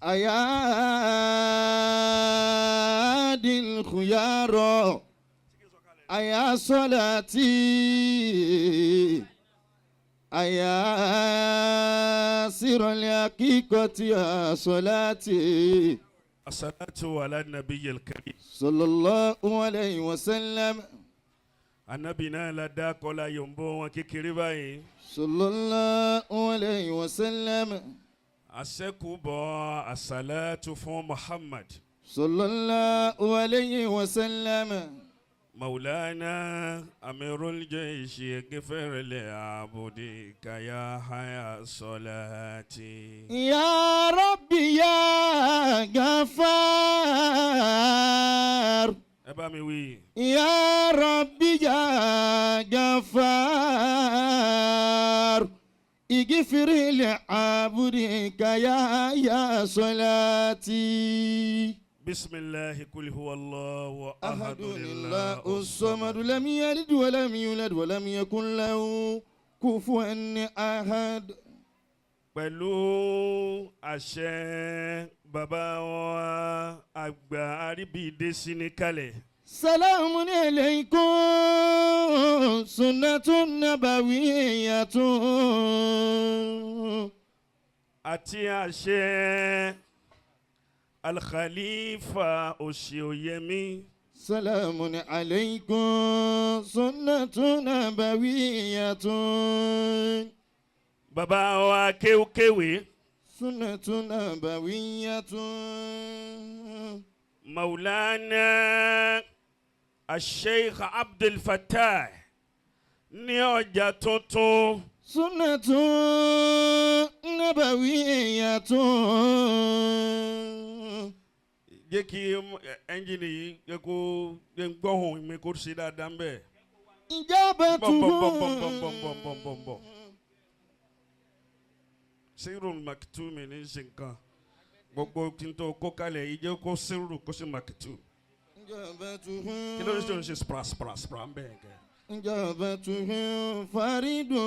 أيادي الخيار أيا صلاتي أيا سر الحقيقة يا صلاتي الصلاة على النبي الكريم صلى الله عليه وسلم النبي نالا داك ولا ينبو وكيكريباي صلى الله عليه وسلم أسكوبا الصلاة فون محمد صلى الله عليه وسلم مولانا أمير الجيش يغفر لعبدك يا حيا صلاتي يا ربي يا غفار أبامي وي يا ربي يا غفار اغفر لعبدك يا صلاتي بسم الله قل هو الله أحد الله الصمد لم يلد ولم يولد ولم يكن له كفوا أحد. pẹ̀lú àṣẹ bàbá wa àgbà àríbìdé sí ní kalẹ̀. Salamun alaykum sunnatun nabawiyyatun. àti àṣẹ al-Khalifa Òṣìòyẹmí. Salamun alaykum sunnatun nabawiyyatun. bàbá wa kéwkéwé. Sunnatun nabawiyyatun. Maulana Sheikh Abdul Fattah ní ọjà tuntun. Sunnatun nabawiyyatun. jẹ́ kí ẹ́ńjìnì yìí jẹ́ kó gbọ́hùn mi kó ṣe dáadáa ń bẹ̀. Ìjọba tún. bọ̀. Sirul Maktoom ní ṣe nǹkan gbogbo kí n tó kó kalẹ̀ yìí jẹ́ kó Sirul kó ṣe Maktoom. Ìjọba tún. kí ló ń ṣe spra ń bẹ̀ kẹ́. Ìjọba tún faridun.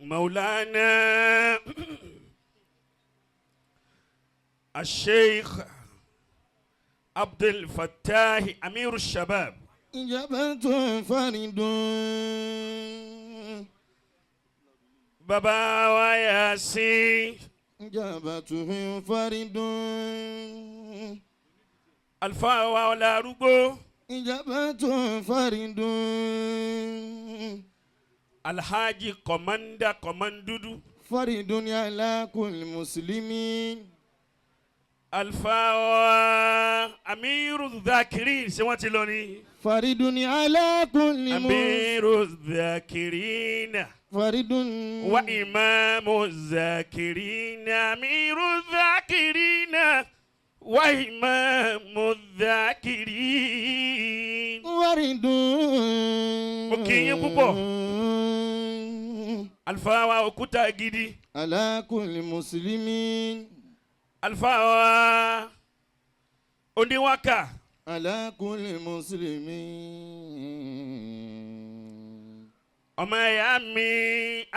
Maulana Sheikh Abdul Fattah Amir Shabab. Ìjọba tún faridun. Baba wa Yasin. Ìjọba tún faridun. Alfa wa Ọlárúgbó. Ìjọba tún faridun. Alhaji Kọ̀mándudu. Faridun ala kulli muslimin. Alfa wa Amiru Dhakirin ṣé wọ́n ti lọ ní. Faridun ala kulli Amiru Dhakirin. faridun. Wa Imamu Dhakirin. Amiru Dhakirin. Wa Imamu Dhakirin. Faridun. Mo kí yín púpọ̀. Alfa wa Òkúta Gidi. Ala kulli muslimin. Alfa wa Oníwákà. Ala kulli muslimin. Ọmọ ẹ̀yà mi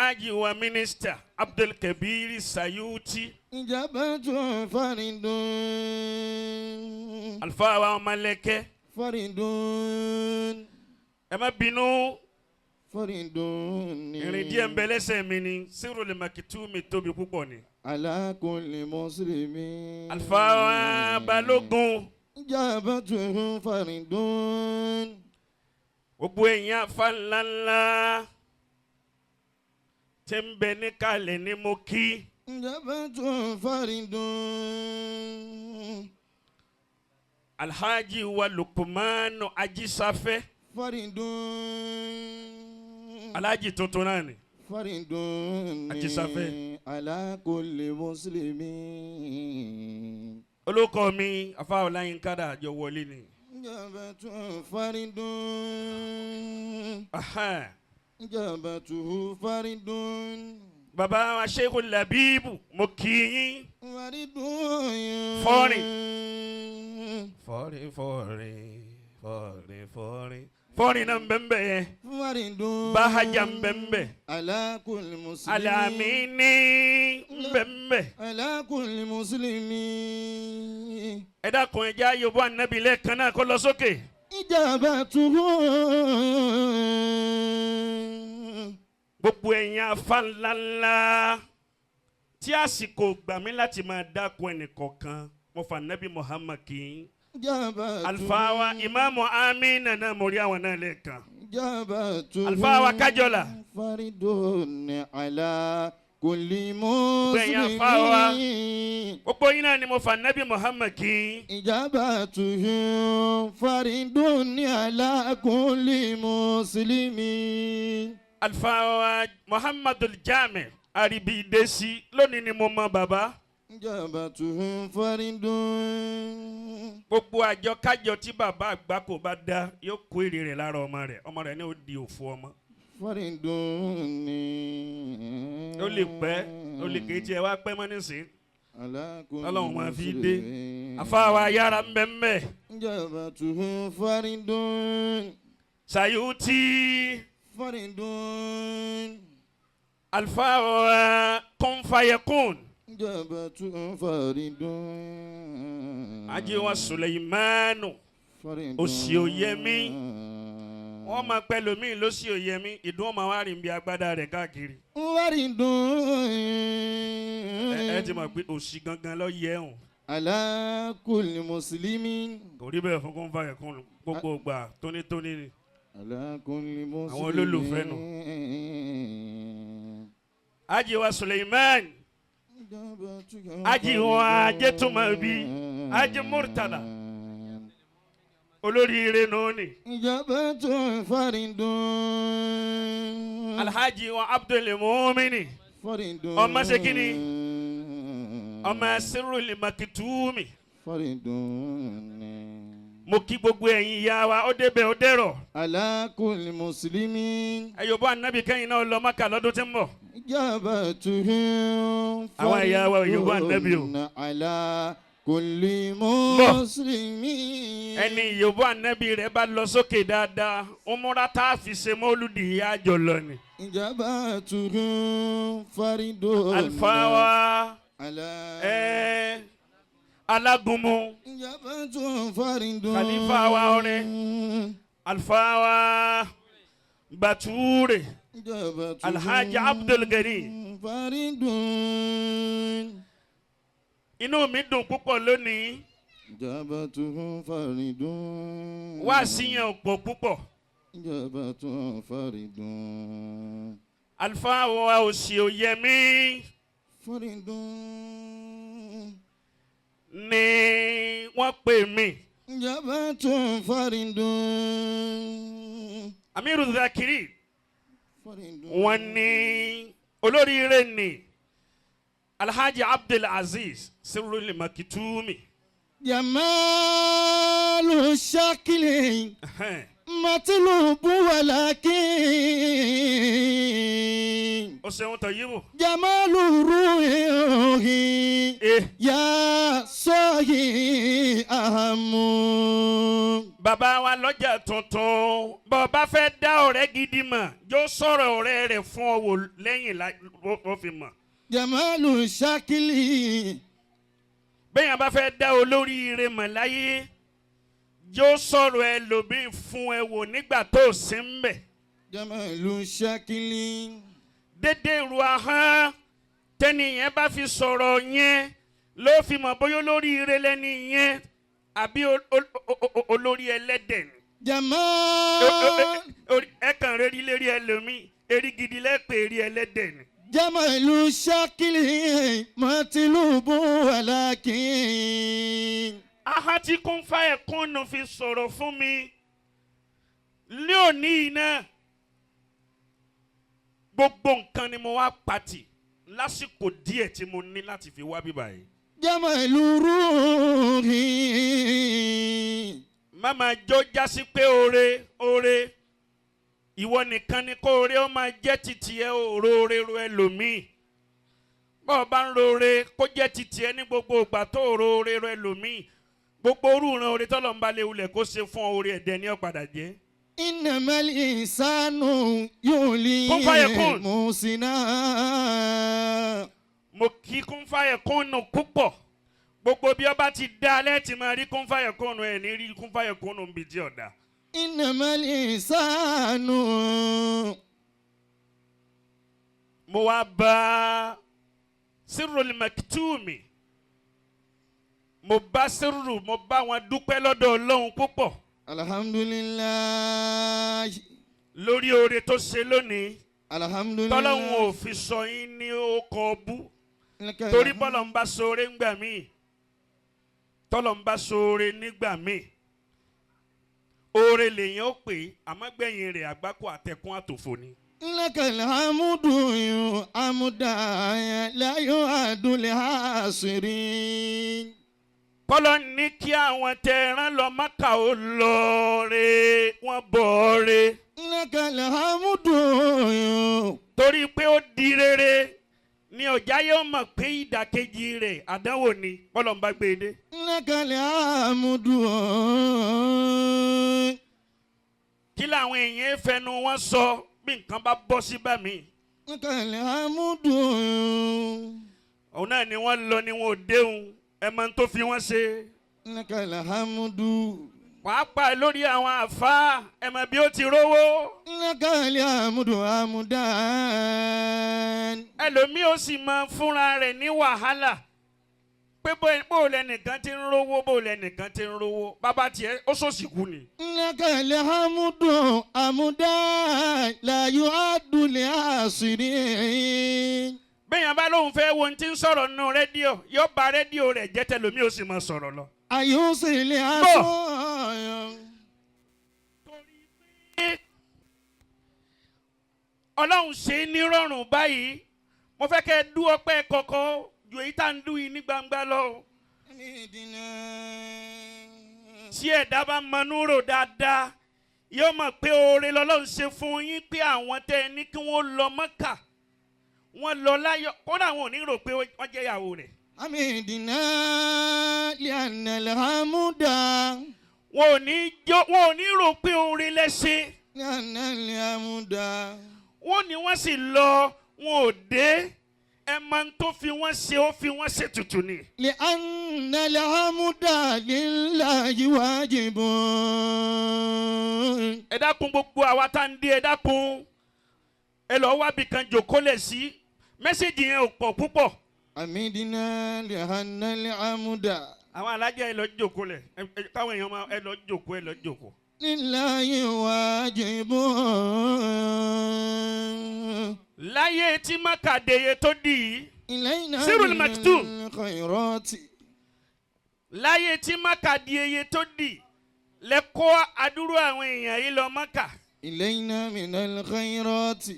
ajiwa mínísítà Abdul Kabir Sayuti. Ìjọba tún faridun. Alfa wa Ọmọlẹ́kẹ́. Faridun. Ẹ má bínú. Faridun. Ìrìn díẹ̀ ń bẹ lẹ́sẹ̀ mi ni Sirul Maktoom tóbi púpọ̀ ni. Ala kulli muslimin. Alfa wa Balógun. Ìjọba tún faridun. Gbogbo èèyàn falala tí ń bẹ ní kalẹ̀ ní mo kí. Ìjọba tún faridun. Alhaji wa Lukumanu Ajísáfẹ́. Faridun. Alhaji tuntun náà ni. Faridun. Ajísáfẹ́. Ala kulli muslimin. Olóko mi afa Olayinka àjọ wọlé ni. Ìjọba tún faridun. Ìjọba tún faridun. Baba wa Sheikh Labibu mo kí yín. Faridun. Fọ́rin. Foreigner mbembe. Faridun Bahaja mbembe. ala kulli muslimin. Alamini mbembe. Ala kulli muslimin. Ẹ dákun ẹ jẹ́ á yọ̀bọ̀ Ànábì lẹ́ẹ̀kan náà kó lọ sókè. Ijabatuhu. Gbogbo ẹ̀yin afa ńláńlá tí àsìkò gbà mí láti máa dákun ẹnìkọ̀ọ̀kan mo fa Ànábì Muhammad kì í. Alfawa Imamu Amina náà mo rí àwọn náà lẹ́ẹ̀kan. Alfawa Kájọlá. Faridun ala kulli Gbẹ̀yìn Alfawa. muslimin. Gbogbo yín náà ni mo fa Ànábì Muhammad kì í. Ijabatuhu faridun ala kulli muslimin. Alfawa Muhammadul Jami Aribidesi lónìí ni mo mọ bàbá. Ijabatuhu faridun. Gbogbo àjọ kájọ tí bàbá àgbà kò bá dá yóò kó èrè rẹ̀ lára ọmọ rẹ̀ ní ó di òfò ọmọ. Faridun ni. Ó lè pẹ́ ó lè kéjì ẹ wá pẹ́ mọ́ nísìnyí. Ọlọ́run máa fi dé. Àfáàwá yára mbẹ́mbẹ́. Ijabatuhu faridun. Sayuti. Faridun. Alfawa Kun Fayakun. Ijabatuhu faridun. Ajiwa Suleimanu. Osioyemi. Wọ́n máa pẹ́ lómi lósìóyemi ìdún ọmọ wa rìn bí agbádá rẹ̀ káàkiri. Faridun. Ẹ ti mọ̀ pé òsì gangan ló yẹ òun. Ala kulli muslimin. Kò rí bẹ́ẹ̀ fún Kun Fayakun gbogbo ìgbà tónítóní ni. Ala kulli muslimin. Àwọn olólùfẹ́ nù. Ajiwa Suleiman. Ajiwa Ajetumabi. Aji Murtala. Olóríire nọ́ọ̀nì. Ijabatuhu faridun. Alhaji wa Abdul Mumini. Faridun. Ọmọ Sekini. Ọmọ Sirul Maktoom. Faridun. Mo kí gbogbo ẹ̀yin ìyá wa ó débẹ̀ ó dẹ̀rọ̀. Ala kulli muslimin. Ẹ yóò bọ́ Ànábì kẹ́yìn náà lọ Mákà lọ́dún tí ń bọ̀. Ijabatuhu Àwọn ìyá wa yóò bọ́ Ànábì o. faridun. Ala kulli muslimin. Ẹni yóò bọ́ Ànábì rẹ̀ bá lọ sókè dáadáa. Umura tá a fi ṣe mọ́lúdì ìyá àjọ lọ ni. Ijabatuhu faridun. Alfawa. Ala. Alágúnmu. Ijabatuhu faridun. Khalifa wa ọrẹ. Alfawa Bature. Ijabatuhu Alhaji Abdul Gani. faridun. Inú mi dùn púpọ̀ lónìí. Ijabatuhu faridun. Wá síyàn pọ̀ púpọ̀. Ijabatuhu faridun. Alfawa Osioyemi Faridun. ni wọ́n pè mí. Ijabatuhu faridun. Amiru Zakiri Faridun. wọ́n ní olóríire ni Alhaji Abdulazeez Sirul Maktoom. Jamalu shakili matlubu walakin. Ó ṣeun Tayyibu. Jamalu ruhi ya sohi ahamu. Bàbá wa lọ́jà tuntun bó bá fẹ́ dá ọ̀rẹ́ gidi mọ̀ yóò sọ̀rọ̀ ọ̀rẹ́ rẹ̀ fún ọ wò lẹ́yìn ó fi mọ̀. Jamalu shakili. Bẹ́ẹ̀yàn bá fẹ́ dá olóríire mọ̀ láyé yóò sọ̀rọ̀ ẹlòmíì fún ẹ wò nígbà tó sí ń bẹ̀. Jamalu shakili. Dédé ìrù ahọ́n tẹ́nìyẹn bá fi sọ̀rọ̀ yẹn ló fi mọ̀ bóyá olóríire lẹ́ni yẹn àbí olórí ẹlẹ́dẹ̀ ni. Jamal. Ẹ kàn rẹ́rí lérí ẹlòmíì eri gidi lẹ́pẹ̀ eri ẹlẹ́dẹ̀ ni. Jamalu shakili matlubu walakin. Aha tí Kun Fayakun fi sọ̀rọ̀ fún mi ní òní iná gbogbo nǹkan ni mo wá pàtì lásìkò díẹ̀ tí mo ní láti fi wá bíbá yìí. Jamalu ruhi. Mama jó jásí pé oore ìwọ nìkan ni kó oore ó máa jẹ́ títí ẹ oore ro ẹlòmíì. Bọ́ọ̀ bá ń roore kó jẹ́ títí ẹ ní gbogbo ìgbà tó oore ro ẹlòmíì. Gbogbo orú ìran oore tọ́lọ̀ ń balẹ̀ wulẹ̀ kó ṣe fún oore ẹ̀dẹ̀ ní ọ̀padà jẹ́. إنما الإنسان يولي كن فيكون. موسنا. mo kí kún fàyẹ̀kún nù púpọ̀ gbogbo bí ọba ti dá lẹ́tì máa rí kún fàyẹ̀kún nù ẹ̀ ní rí kún fàyẹ̀kún nù bí tí ọ̀dà. إنما الإنسان. mo wá bá Sirul Maktoom mo bá Sirul mo bá wọn dúpẹ́ lọ́dọ̀ Ọlọ́run púpọ̀. alhamdulilayi. lórí oore tó ṣe lónìí. alhamdulilayi. tọ́lọ́hún ò fi sọ yín ní ọkọ̀ bú. torí bọ́lọ̀ ń bá sóore ńgbà míì. tọ́lọ̀ ń bá sóore nígbà míì. oore lèyàn ó pè é àmọ́ gbẹ̀yìn rẹ̀ àgbákò àtẹ̀kùn àtòfò ni. lakal hamudu amuda la yu'adul hasirin. kọ́lọ́ ní kí àwọn tẹ̀ràn lọ Mákà ó lọ re wọ́n bọ̀ re. lakal hamudu. torí pé ó di rere ni ọ̀já yóò mọ̀ pé ìdàkejì rẹ̀ àdánwò ni kọ́lọ́ ń bá gbé e dé. lakal hamudu. kí làwọn èèyàn fẹnu wọn sọ bí nǹkan bá bọ́ sí bá mi. lakal hamudu. òun náà ni wọ́n lọ ni wọn ò déhùn ẹ máa ń tó fi wọ́n ṣe. lakal hamudu. pàápàá lórí àwọn àfáà ẹ mọ̀ bí ó ti rówó. lakal hamudu amudan. ẹlòmíì ó sì máa fúnra rẹ̀ ní wàhálà pé bó lẹnìkan ti ń rówó bó lẹnìkan ti ń rówó bàbá tiẹ̀ ó ṣòṣì kú ni. lakal hamudu amudan la yu'adul hasirin. bẹ́ẹ̀yàn bá lóun fẹ́ wo ohun tí ń sọ̀rọ̀ nínú rédíò yóò bà rédíò rẹ̀ jẹ́ tẹlòmíì ó sì máa sọ̀rọ̀ lọ. ayusili aso. torí pé Ọlọ́run ṣe é nírọ̀rùn báyìí mo fẹ́ kẹ́ ẹ dú ọpẹ́ kọ̀kọ́ ju èyí tá à ń dú yìí ní gbangba lọ. tí ẹ̀dá bá mọnú rò dáadáa yóò mọ̀ pé oore lọ́lọ́run ṣe fún yín pé àwọn tẹ́ ẹ ní kí wọ́n lọ Mọ́kà wọ́n lọ láyọ̀ kódà wọn ò ní rò pé wọ́n jẹ́ ìyàwó rẹ̀. amidina liana alhamuda. wọn ò ní rò pé oore lẹ́sẹ̀. liana alhamuda. wọ́n ní wọ́n sì lọ wọn ò dé ẹ máa ń tó fi wọ́n ṣe ó fi wọ́n ṣe tutù ni. liana alhamuda lillahi wajibun. ẹ dákun gbogbo àwa tá ń dé ẹ dákun ẹ lọ wábi kan jòkó lẹ̀ sí mẹ́sẹ̀gì yẹn ò pọ̀ púpọ̀. amidina liana alhamuda. àwọn alájà ẹ lọ jòkó lẹ̀ káwọn èèyàn máa ẹ lọ jòkó. lillahi wajibun. láyé tí mákàdéye tó dì í Sirul Maktoom. láyé tí mákàdéye tó dì lẹ́kọ́ adúrú àwọn èèyàn yìí lọ Mákà. ilayna minal khayrati.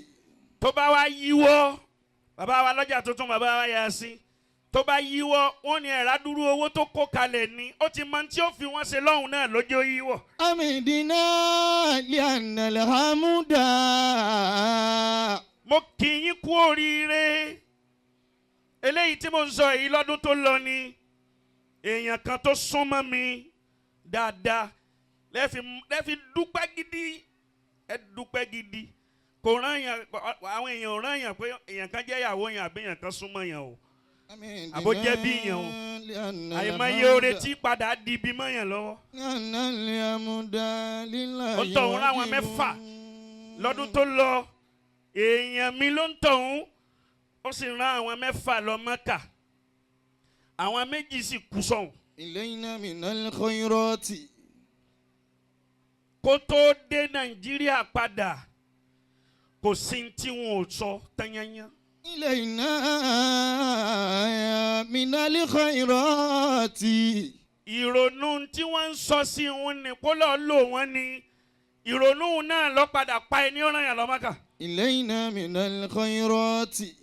tó bá wá yíwọ́ bàbá wa lọ́jà tuntun bàbá wa Yasin tó bá yíwọ́ wọ́n ní ẹ̀rá dúró owó tó kó kalẹ̀ ni ó ti mọ tí ó fi wọ́n ṣe lọ́hùn náà lójó yíwọ́. amidina liana alhamuda. mo kì í yín kú oríire eléyìí tí mo ń sọ yìí lọ́dún tó lọ ni èèyàn kan tó súnmọ́ mi dáadáa lẹ́fi dúpẹ́ gidi ẹ dúpẹ́ gidi kò rán yàn àwọn èèyàn ò rán yàn pé èèyàn kan jẹ́ ìyàwó yàn àbí èèyàn kan súnmọ́ yàn o àbó jẹ́ bí yàn o àìmọye oore tí padà di ibi mọ́ yàn lọ́wọ́. ó tọ̀hún láwọn mẹ́fà lọ́dún tó lọ èèyàn mi ló ń tọ̀hún ó sì rán àwọn mẹ́fà lọ Mẹ́kà àwọn méjì sì kú sọ̀hún. ilayna minal khayrati. kó tó dé Nàìjíríà padà kò sí tí wọn ò sọ tanyanya. ilayna minal khayrati. ìrònú tí wọ́n ń sọ sí wọn ni kó lọ́ọ́ lò wọ́n ni ìrònú náà lọ padà pa ẹni ọ̀ràn yàn lọ Mákà. ilayna minal khayrati.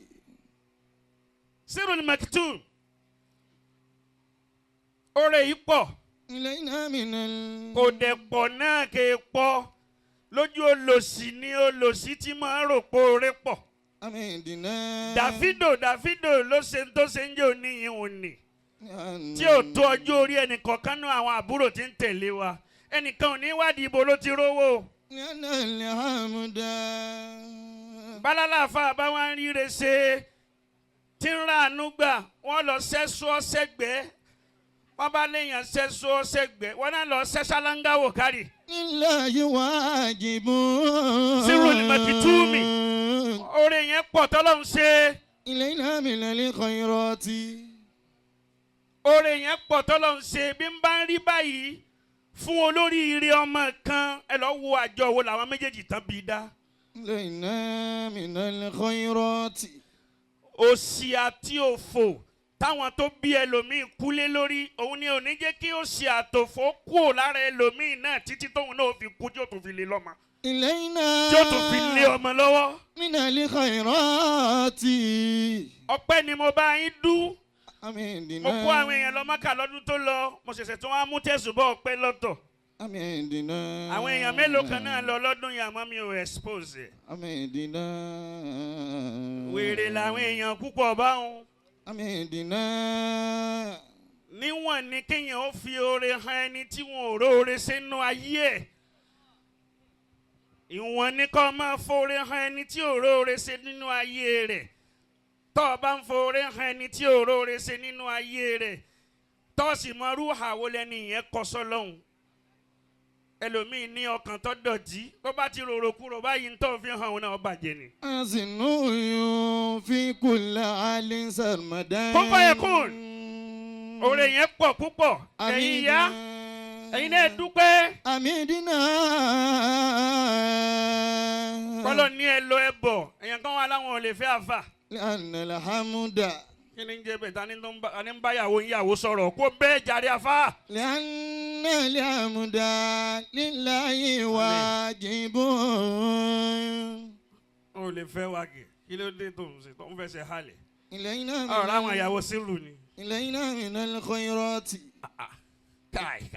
Sirul Maktoom oore yìí pọ̀ ilayna minal. kò dẹ̀ pọ̀ náà kè é pọ̀ lójú olòṣì ni olòṣì tí máa ń rò pé oore pọ̀. amidina. Davido ló ṣe tó ṣe ń jẹ́ oníyìn òní tí ò tó ọjọ́ orí ẹnìkọ̀ọ̀kan náà àwọn àbúrò tí ń tẹ̀lé wa ẹnìkan ò ní wádìí ibo ló ti rówó. لأن الحمد balala fa bá wá ń ríre ṣe tí ń ránú gbà wọ́n lọ sẹ́sọ́ sẹ́gbẹ́ wọ́n bá léèyàn sẹ́sọ́ sẹ́gbẹ́ wọ́n náà lọ sẹ́sálángáwò kárì. lillahi wajibu. Sirul Maktoom oore yẹn pọ̀ tọ́lọ́run ṣe. ilayna minal khayrati. oore yẹn pọ̀ tọ́lọ́run ṣe bí n bá ń rí báyìí fún olóríire ọmọ kan ẹ lọ wo àjọ wo làwọn méjèèjì tán bí dá. ilayna minal khayrati. òṣì àti òfò táwọn tó bí ẹlòmíì kúlé lórí òun ni ò ní jẹ́ kí òṣì àtòfò kúrò lára ẹlòmíì náà títí tóun náà fi kú tí ó tún fi lé lọ́mọ. ilayna tí ó tún fi lé ọmọ lọ́wọ́. minal khayrati. ọpẹ́ ni mo bá yín dú. amindina. mo kó àwọn èèyàn lọ Mákà lọ́dún tó lọ mo ṣẹ̀ṣẹ̀ tún wá mú tẹ̀sùbọ̀ ọpẹ́ lọ́tọ̀. amindina. àwọn èèyàn mélòó kan náà lọ lọ́dún yẹn àmọ́ mi ò expose. amindina. wèrè làwọn èèyàn púpọ̀ báwọn. amindina. níwọ̀n ni kéèyàn ó fi oore hàn ẹni tí wọn ò róore sínú ayé ẹ̀. ìwọ̀n ni kó máa foore hàn ẹni tí ò róore ṣe nínú ayé rẹ̀. tó o bá ń foore hàn ẹni tí ò róore ṣe nínú ayé rẹ̀ tó o sì mọ rúhà wo lẹ́ni yẹn kọ sọ́lọ́hún. ẹlòmíì ní ọkàn tó dọ̀tí tó bá ti rorò kúrò báyìí ń tó fi hàn òun náà bàjẹ́ ni. azinu yun fi kula alin sarmadan. kún fàyẹ kún oore yẹn pọ̀ púpọ̀ ẹ̀yin ìyá ẹ̀yin náà dúpẹ́. amidina. kọ́lọ̀ ní ẹ lọ ẹ bọ̀ èèyàn kan wà láwọn ò lè fẹ́ àfà. li'anna alhamda. kí ni ń jẹ́ bẹ́ẹ̀ ta ni ń bá yàwó sọ̀rọ̀ kó bẹ́ẹ̀ jàre àfà. li'anna alhamda lillahi wajibun. o lè fẹ́ wágẹ̀ kí ló dé tó ń fẹsẹ̀ halẹ̀. ilayna ọ̀rọ̀ àwọn ìyàwó Sírù ni. ilayna minal khayrati. káì.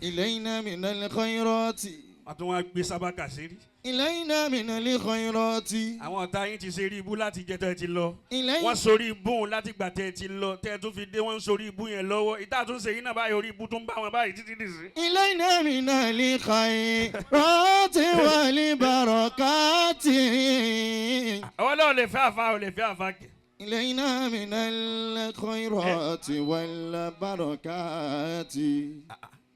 ilayna minal khayrati. a tún wá gbé sábàkà sí rí. ilayna minal khayrati. àwọn ọ̀tá yín ti ṣe rí ibú láti jẹ́ tẹ́ ẹ ti lọ. ilayna. wọ́n sórí ibú láti gbà tẹ́ ẹ ti lọ tẹ́ ẹ tún fi dé wọ́n sórí ibú yẹn lọ́wọ́ ìta tún ṣe yín náà báyìí orí ibú tún bá wọn báyìí títí dì sí. ilayna minal khayrati wal barakati. àwọn náà ò lè fẹ́ àfa ò lè fẹ́ àfa kẹ. ilayna minal khayrati wal barakati.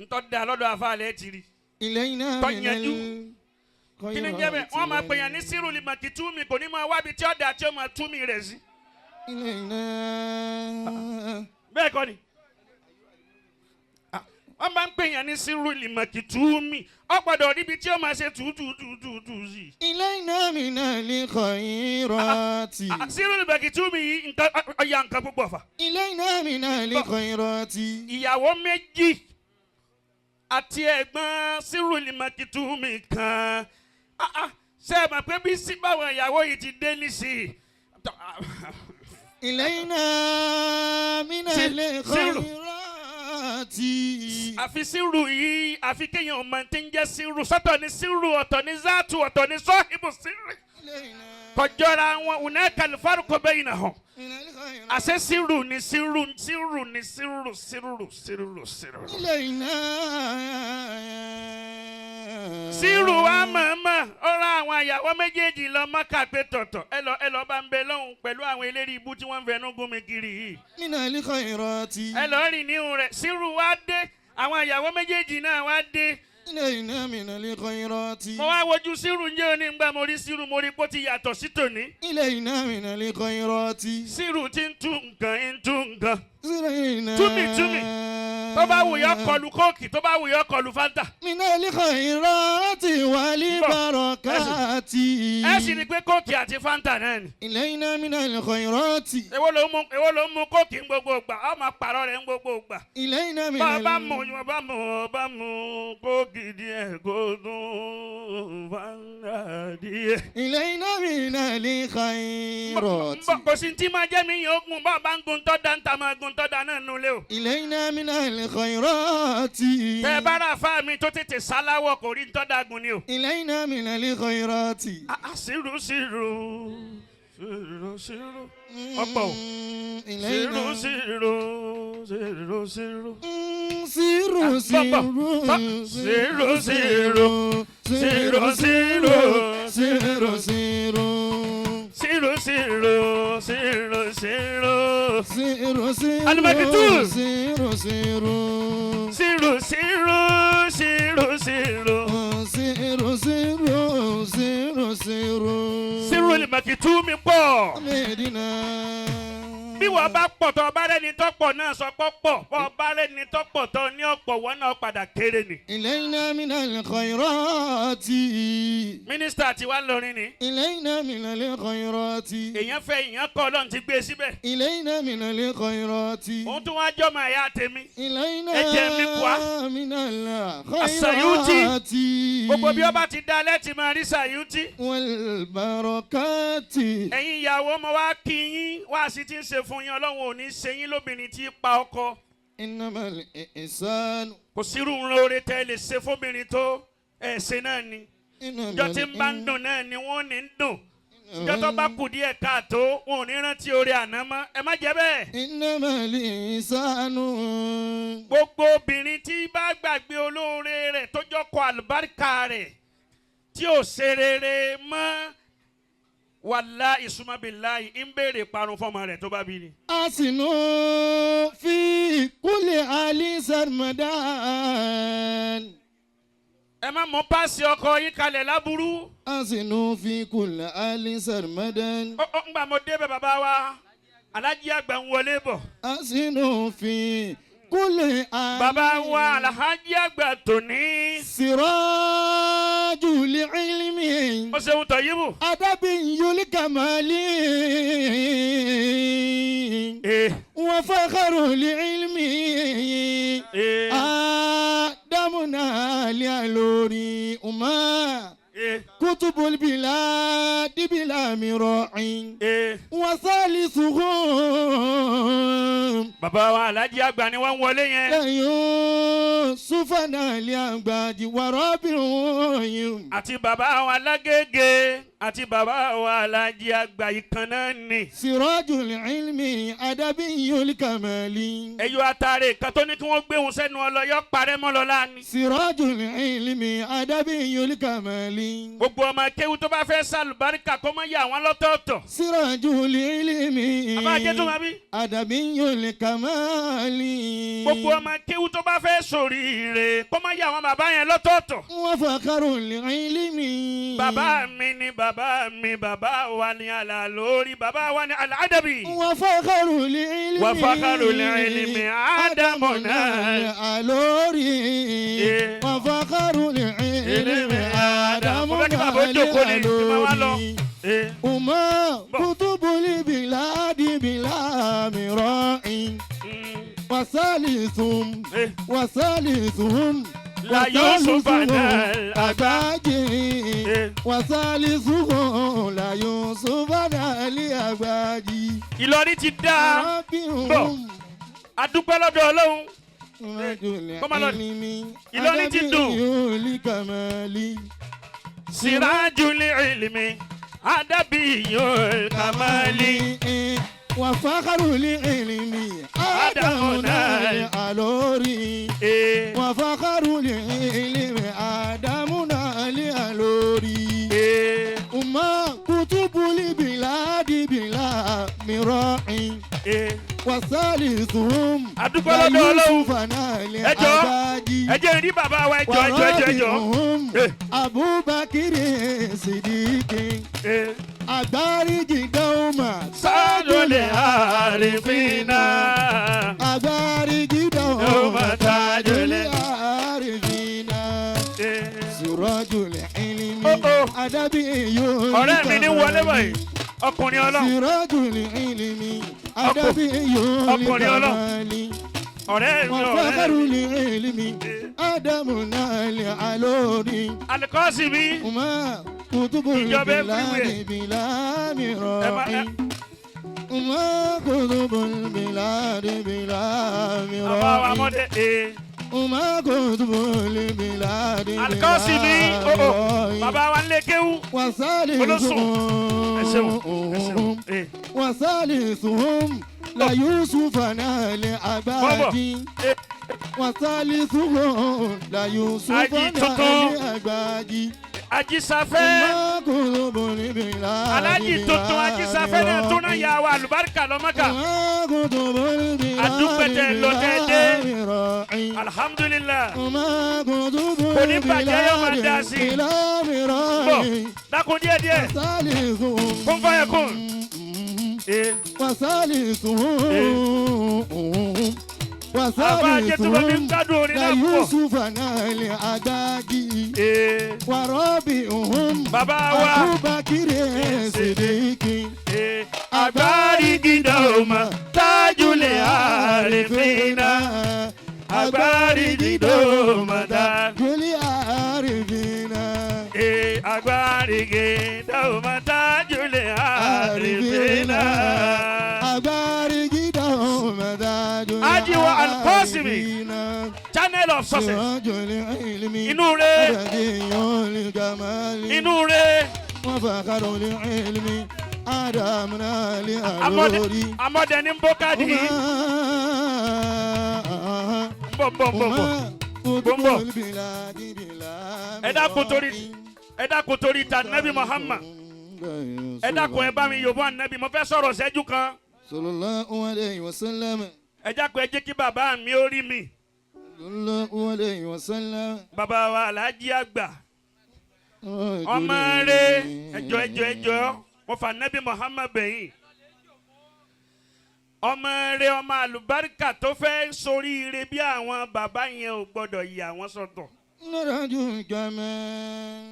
ntọ́ da lọ́dọ̀ àfa alẹ́ ti rí. ilayna tọ́yanjú. minal kí ni jẹ́ bẹ́ẹ̀ wọ́n máa pèyàn ní Sirul Maktoom kò ní máa wábi tí ọ̀dà tí ó máa tú mi rẹ̀ sí. ilayna. bẹ́ẹ̀ kọ́ ni wọ́n máa ń pèyàn ní Sirul Maktoom ó gbọ́dọ̀ níbi tí ó máa ṣe tùtùtùtùtù sí. ilayna minal khayrati. Sirul Maktoom yìí nǹkan ọ̀ya nǹkan púpọ̀ fà. ilayna minal khayrati. ìyàwó méjì àti ẹ̀gbọ́n Sirul Maktoom kan ṣe é mọ̀ pé bí báwọn ìyàwó yìí ti dé nísìnyí. ilayna minal khayrati. àfi Sírù yìí àfi kéèyàn ọmọ tí ń jẹ́ Sírù sọ́tọ̀ ní Sírù ọ̀tọ̀ ní Zátù ọ̀tọ̀ ní Sọ́hìbù Sírù. kọjọra wọn hunaka al-farqu baynahum. àṣẹ Sírù ní Sírù Sírù ní Sírù Sírù Sírù Sírù. Sírù wa mọ̀ọ́mọ̀ ọ̀rọ̀ àwọn àyàwó méjèèjì lọ Mákà pé tọ̀tọ̀ ẹ lọ bá ń bẹ lọ́hùn pẹ̀lú àwọn eléré ibú tí wọ́n ń fẹnu gún mi kiri yìí. minal khayrati. ẹ lọ rìn níhùn rẹ̀ Sírù wa dé àwọn àyàwó méjèèjì náà wá dé. ilayna minal khayrati. mo wá wojú Sírù ǹjẹ́ òní gbà mo rí Sírù mo rí pé ó ti yàtọ̀ sí tòní. ilayna minal khayrati. Sírù ti ń tú nǹkan ń tú nǹkan. ilayna. túmì tó bá wù yọ kọlu kóòkì tó bá wù yọ kọlu Fanta. minal khayrati wal barakati. ẹ sì ní pé kóòkì àti Fanta náà ni. ilayna minal khayrati. èwo ló mú kóòkì ń gbogbo ìgbà ọ máa pààrọ̀ rẹ̀ ń gbogbo ìgbà. ilayna minal. bá mú kóòkì díẹ̀ kó tún Fanta díẹ̀. ilayna minal khayrati. kò sí tí máa jẹ́ mi yẹn ó gun bá ń gun tọ́ da ń ta máa gun tọ́ da náà nulẹ̀ o. ilayna minal khayrati. tẹ bá ra fa mi tó tètè sáláwọ̀ kò rí tọ́ da gun ni o. ilayna minal khayrati. Sírù ọ̀pọ̀ o. Sírù Sírù Siru siru. Siru siru. Siru siru. Siru siru. Siru siru. Al-Maktoom. Siru siru. Siru siru. Siru siru. Siru siru. Siru siru. Sirul Maktoom pọ̀. Medina. Bí wọ́n bá pọ̀ tó bá rẹ́ni tó pọ̀ náà sọ pọ̀ pọ̀ bọ́ bá rẹ́ni tó pọ̀ tó ní ọ̀pọ̀ wọn náà padà kéré ni. Ilayna minal khayrati. Mínísítà tí wàá lọrin ni. Ilayna minal khayrati. Èèyàn fẹ́ èèyàn kọ́ Ọlọ́run ti gbé síbẹ̀. Ilayna minal khayrati. Òun tún wá jọ́ máa yá tèmi. Ilayna Ẹ̀jẹ̀ mi kọ́. minal Sayuti. khayrati. Gbogbo bí ó bá ti dá lẹ́tì máa rí Sayuti. Wal barakati. Ẹ̀yin ìyàwó mo wá kí yín wá sí ti ń ṣe fún yín Ọlọ́run ò ní ṣe yín lóbìnrin tí pa ọkọ. Innamal ihsanu. Kò sírú ńlọrọ tẹ́ lè ṣe fóbìnrin tó ẹ̀ṣẹ̀ náà ni. Ìjọ tí ń bá ń dùn náà ni wọ́n ní ń dùn. Ìjọ tó bá kù díẹ̀ káàtó wọn ò ní rántí oore àná mọ́. Ẹ má jẹ́ bẹ́ẹ̀. Innamal ihsanu. Gbogbo obìnrin tí bá gbàgbé olóore rẹ̀ tó jọkọ̀ àlùbáríkà rẹ̀ tí ò ṣe rere mọ́. Wallahi summa billahi ń béèrè parun fọmọ rẹ̀ tó bá bí ni. Asinu fi kulli ali sarmadan. Ẹ má mọ páàsì ọkọ yín kalẹ̀ láburú. Asinu fi kulli ali sarmadan. Ó ń gbà mo débẹ̀ bàbá wa Alhaji àgbà ń wọlé bọ̀. Asinu fi kulli ali. Bàbá wa Alhaji àgbà tòní. Sirajul ilmi. Ó ṣeun Tọ̀yìbù. Adabiyul kamali. Wa fakharul ilmi. Adamuna lialori umma. Kutubul biladi bila mira'in. Wasalisuhum. Bàbá wa Alhaji àgbà ni wọ́n wọlé yẹn. Yusufana liagbaji warabiun. Àti bàbá wa Lágége àti bàbá wa Alhaji àgbà ìkan náà ni. Sirajul ilmi adabiyul kamali. Ẹyọ atare kan tó ní kí wọ́n gbé wọn sẹ́nu ọlọ́yọ́ parẹ́ mọ́ lọ́la ni. Sirajul ilmi adabiyul kamali. Gbogbo ọmọ akéwù tó bá fẹ́ sàlùbáríkà kó má yà wọ́n lọ́tọ̀ọ̀tọ̀. Sirajul ilmi. Àbá ajé tó máa bí. Adabiyul kamali. Gbogbo ọmọ akéwù tó bá fẹ́ ṣoríire kó má yà wọ́n bàbá yẹn lọ́tọ̀ọ̀tọ̀. Wa fakharul ilmi. Bàbá mi ni bàbá mi, bàbá wa ni Al-Alori, bàbá wa ni Al-Adabi. Wa fakharul ilmi. Wa fakharul ilmi Adamuna Al-Alori. Wa fakharul ilmi Adamuna Al-Alori. Umma kutubul biladi bila mira'in. Wasalisuhum. La Yusufana Agbaji. Wasalisuhum la Yusufana Agbaji. Ìlọrin ti dá bọ̀ adúpẹ́ lọ́dọ̀ Ọlọ́run. Ìlọrin ti dùn. Sirajul ilmi adabiyul kamali. Wa fakharul ilmi Adamuna Al-Alori. Wa fakharul ilmi Adamuna Al-Alori. Umma kutubul biladi bila mira'in. Wasalisuhum. Adúpẹ́ lọ́dọ̀ Ọlọ́run. Ẹjọ́ rí bàbá wa ẹjọ́. Abubakri Sidiki. Agbariji Dauma. Sajole Arifina. Agbariji Dauma. Sajole Arifina. Sirajul ilmi. Adabiyul. Ọ̀rẹ́ mi ní wọlé báyìí. Ọkùnrin Ọlọ́run. Sirajul ilmi. Adabiyul kamali. Ọ̀rẹ́ mi. Wa fakharul ilmi Adamuna Al-Alori. Al-Qasimi. Umma kutubul biladi bila mira'in. Umma kutubul biladi bila mira'in. Umma kutubul biladi bila Al-Qasimi. Bàbá wa ń lé kéwú. Wasalisuhum la Yusufana Agbaji. وثالثهم لا يوسف أجباجي Ajísáfẹ́ alájì tuntun Ajísáfẹ́ náà tún náà yà wá àlùbáríkà lọ́mọ́kà àdúgbẹ̀tẹ̀ lọ́dẹ̀dẹ̀ alhamdulilah kò ní bàjẹ́ yóò máa dá sí i bọ̀ dákun díẹ̀díẹ̀ kún fàyà kún. وثالثهم ليوسف نال عداجي ورابعهم أبوبكر صديق أبارك دوما تاج العارفين أبارك دوما تاج العارفين أبارك دوما تاج العارفين Ajiwa Al-Qasimi, channel of success. Inure. Amode ni mbokadi. Bombo. Eda kotori ta Nabi Muhammad. Eda ko e ba mi yobo Nabi mo fẹ́ sọ̀rọ̀ ṣẹ́jú kan. Sallallahu alayhi wa sallam. Ẹ jákòó ẹ jẹ́ kí bàbá mi ó rí mi. Sallallahu alayhi wa sallam. Bàbá wa Alhaji àgbà. Ọmọ rẹ̀ ẹjọ́ mo fà Nabi Muhammad bẹ̀yìn. Ọmọ rẹ̀ ọmọ àlùbáríkà tó fẹ́ soríire bí àwọn bàbá yẹn ò gbọ́dọ̀ yà wọ́n sọ́tọ̀. Nurajul Kamal.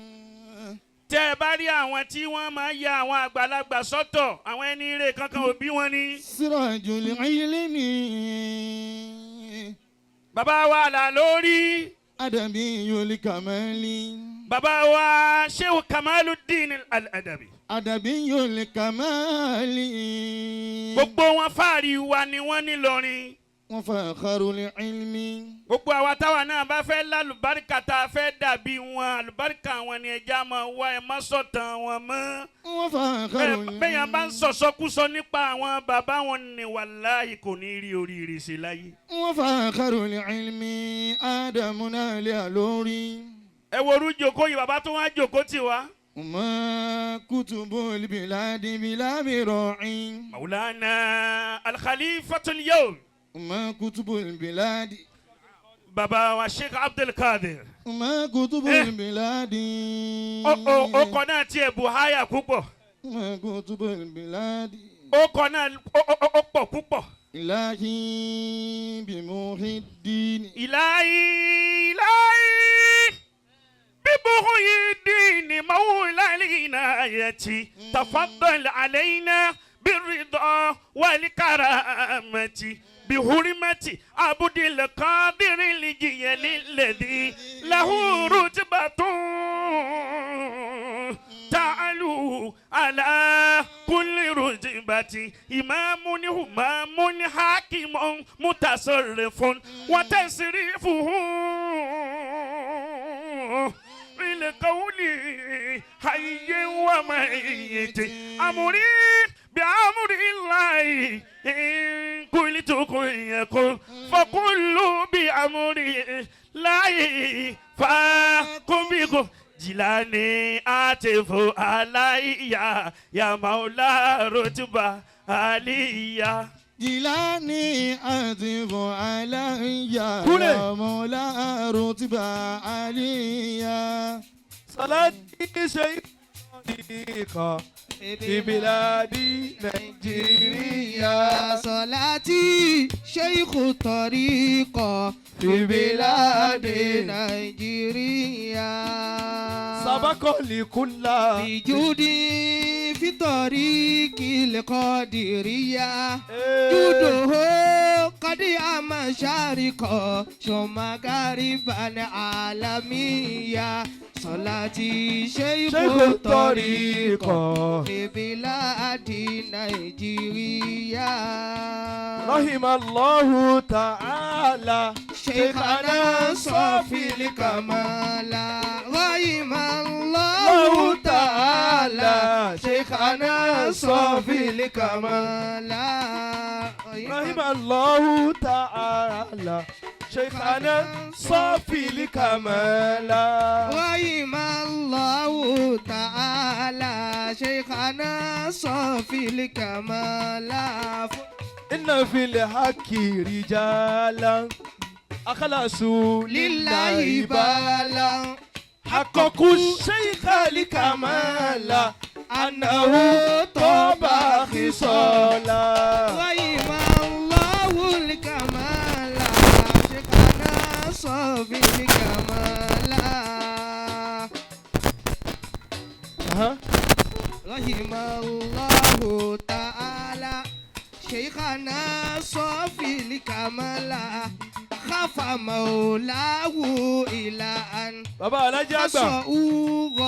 Tẹ́ ẹ bá rí àwọn tí wọ́n máa ya àwọn àgbàlagbà sọ́tọ̀ àwọn ẹni ire kankan ò bí wọn ní. Sirajul ilmi. Bàbá wa là lórí. Adabiyul kamali. Bàbá wa Sheikh Kamaluddin al-Adabi. Adabiyul kamali. Gbogbo wọn fáàrí wa ni wọ́n ní lọ́rin. Wọ́n fakharul ilmi. Gbogbo àwa táwa náà bá fẹ́ lálùbáríkà tá a fẹ́ dàbí wọn àlùbáríkà wọn ni ẹja máa wá ẹ má sọ̀tàn wọn mọ́. Wọ́n fakharul ilmi. Bẹ́yàn bá ń sọ̀sọ́kúsọ nípa àwọn bàbá wọn ni wàláhì kò ní rí oríire ṣe láyé. Wọ́n fakharul ilmi. Ádámù náà lé àlórí. Ẹ wo orú jòkó yìí bàbá tó wá jòkó tì wá. Ma kutubul biladi bila mira'in. Maulana al-Khalifatul Yawm. Ma kutubul biladi. Bàbá wa Sheikh Abubakri. Ma kutubul biladi. Ó kọ náà tiẹ̀ buhaya púpọ̀. Ma kutubul biladi. Ó kọ náà ó pọ̀ púpọ̀. Ilahi bi muhiddin. Ilahi bi muhiddin mawla al-inayati. Tafaddal alayna بالرضا والكرامة بحرمة عبد القادر الجيل الذي له رتبة تعلو على كل رتبة إمام همام حاكم متصرف وتصريفه بالقول حي وميت أمري بأمر الله إن قلت كن يكن فكل بأمر الله فكن بكم جلاني آتف علي يا مولا رتبة عليا جلاني آتف علي يا مولا رتبة عليا صلاتي شيخ في بلاد نيجيريا صلاتي شيخ طريقة في بلاد نيجيريا سبق لكل بجودي في طريق القادرية جوده قد مشارق ثم غربا عالمية صلاتي شيخ طريقة في بلاد نيجيريا رحم الله تعالى شيخنا صافي الكمال رحم الله تعالى شيخنا صافي الكمال رحم الله تعالى شيخنا صافي الكمالا رحم الله تعالى شيخنا صافي الكمالا إن في الحق رجالا أخلصوا لله بالا حققوا الشيخ الكمالا أنه طبع خصالا رحم الله الكمالا شيخنا صافي الكمالا رحم الله تعالى شيخنا صافي الكمالا خاف مولاه إلى أن بابا لا جابا أسوأ